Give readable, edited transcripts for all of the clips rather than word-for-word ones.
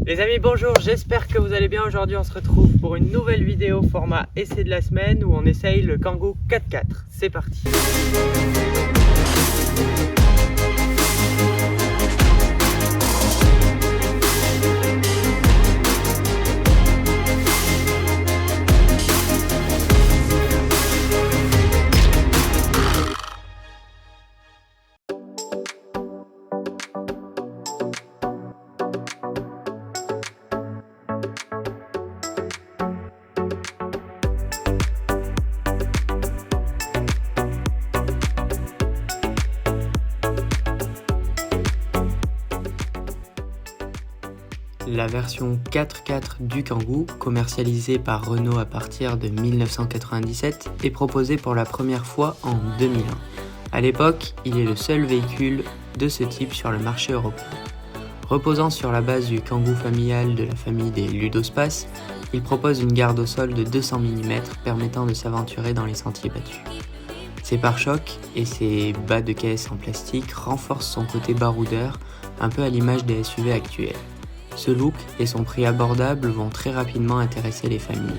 Les amis, bonjour, j'espère que vous allez bien. Aujourd'hui on se retrouve pour une nouvelle vidéo format essai de la semaine où on essaye le Kangoo 4x4. C'est parti. La version 4x4 du Kangoo, commercialisée par Renault à partir de 1997, est proposée pour la première fois en 2001. À l'époque, il est le seul véhicule de ce type sur le marché européen. Reposant sur la base du Kangoo familial de la famille des Ludospace, il propose une garde au sol de 200 mm permettant de s'aventurer dans les sentiers battus. Ses pare-chocs et ses bas de caisse en plastique renforcent son côté baroudeur, un peu à l'image des SUV actuels. Ce look et son prix abordable vont très rapidement intéresser les familles.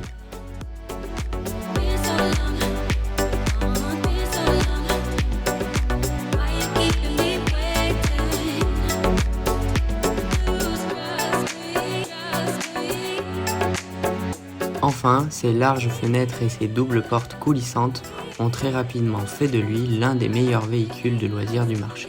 Enfin, ses larges fenêtres et ses doubles portes coulissantes ont très rapidement fait de lui l'un des meilleurs véhicules de loisirs du marché.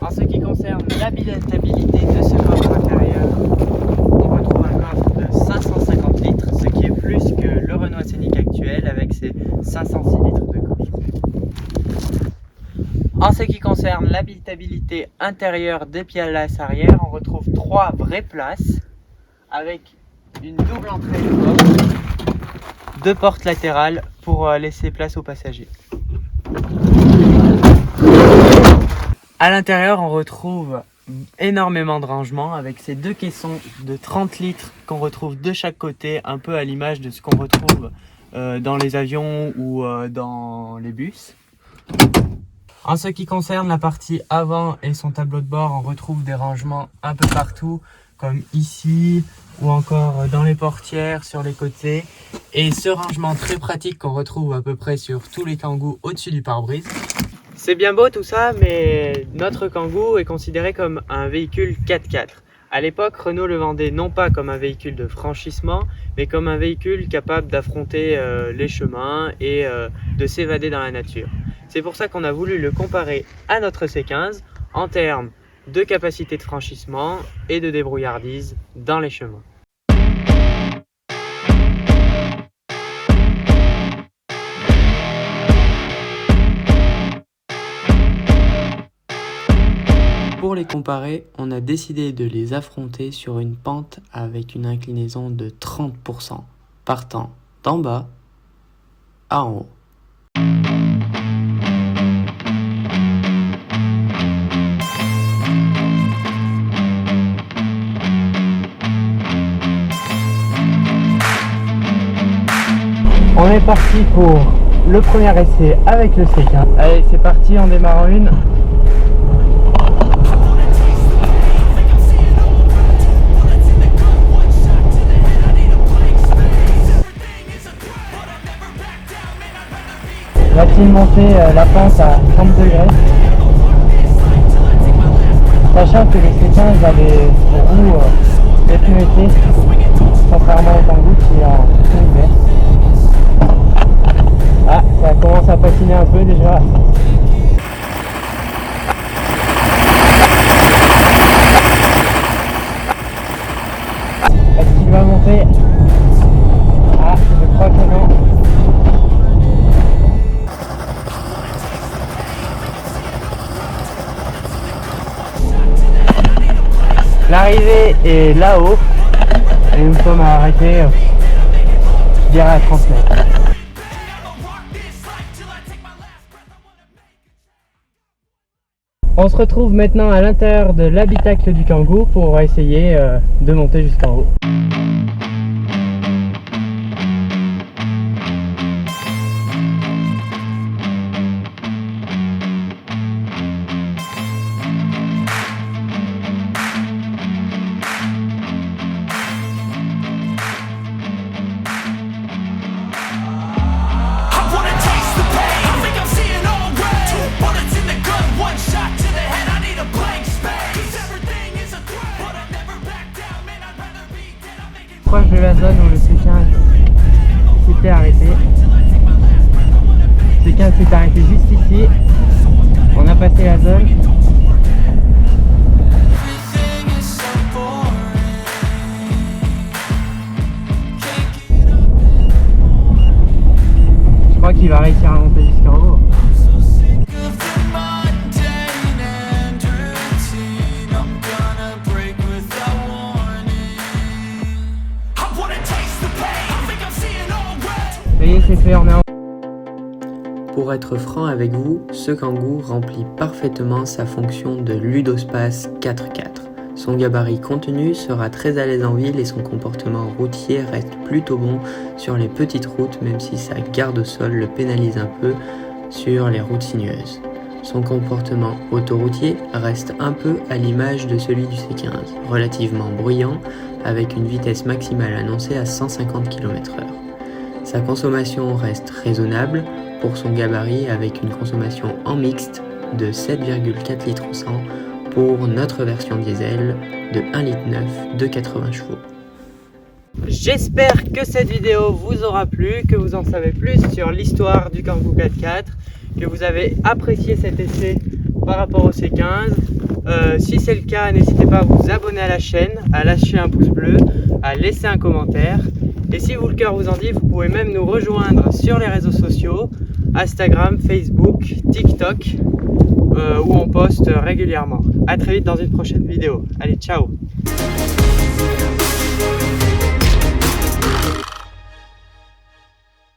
En ce qui concerne l'habitabilité de ce coffre intérieur, on retrouve un coffre de 550 litres, ce qui est plus que le Renault Scénic actuel avec ses 506 litres de coffre. En ce qui concerne l'habitabilité intérieure des pièces arrière, on retrouve 3 vraies places avec une double entrée de coffre, 2 portes latérales pour laisser place aux passagers. À l'intérieur, on retrouve énormément de rangements avec ces 2 caissons de 30 litres qu'on retrouve de chaque côté, un peu à l'image de ce qu'on retrouve dans les avions ou dans les bus. En ce qui concerne la partie avant et son tableau de bord, on retrouve des rangements un peu partout, comme ici ou encore dans les portières, sur les côtés. Et ce rangement très pratique qu'on retrouve à peu près sur tous les Kangoo au-dessus du pare-brise. C'est bien beau tout ça, mais notre Kangoo est considéré comme un véhicule 4x4. À l'époque, Renault le vendait non pas comme un véhicule de franchissement, mais comme un véhicule capable d'affronter les chemins et de s'évader dans la nature. C'est pour ça qu'on a voulu le comparer à notre C15 en termes de capacité de franchissement et de débrouillardise dans les chemins. Pour les comparer, on a décidé de les affronter sur une pente avec une inclinaison de 30%, partant d'en bas à en haut. On est parti pour le premier essai avec le C15. Allez, c'est parti, on démarre en une. Va-t-il monter la pente à 30 degrés, sachant que le C15 a les roues les plus métiers, contrairement au Kangoo qui est en hiver. Ah, ça commence à patiner un peu déjà. Est-ce qu'il va monter? Ah, je crois que non. L'arrivée est là-haut et nous sommes arrêtés, je dirais à 30 mètres. On se retrouve maintenant à l'intérieur de l'habitacle du Kangoo pour essayer de monter jusqu'en haut. Proche de la zone où le C15 s'était arrêté. Le C15 s'est arrêté juste ici. On a passé la zone. Je crois qu'il va réussir à monter jusqu'en haut. C'est fait, on est en... Pour être franc avec vous, ce Kangoo remplit parfaitement sa fonction de ludospace 4x4. Son gabarit contenu sera très à l'aise en ville et son comportement routier reste plutôt bon sur les petites routes, même si sa garde au sol le pénalise un peu sur les routes sinueuses. Son comportement autoroutier reste un peu à l'image de celui du C15, relativement bruyant avec une vitesse maximale annoncée à 150 km/h. Sa consommation reste raisonnable pour son gabarit avec une consommation en mixte de 7,4 litres au 100 pour notre version diesel de 1,9 litre de 80 chevaux. J'espère que cette vidéo vous aura plu, que vous en savez plus sur l'histoire du Kangoo 4x4, que vous avez apprécié cet essai par rapport au C15. Si c'est le cas, n'hésitez pas à vous abonner à la chaîne, à lâcher un pouce bleu, à laisser un commentaire. Et si le cœur vous en dit, vous pouvez même nous rejoindre sur les réseaux sociaux, Instagram, Facebook, TikTok, où on poste régulièrement. A très vite dans une prochaine vidéo. Allez, ciao!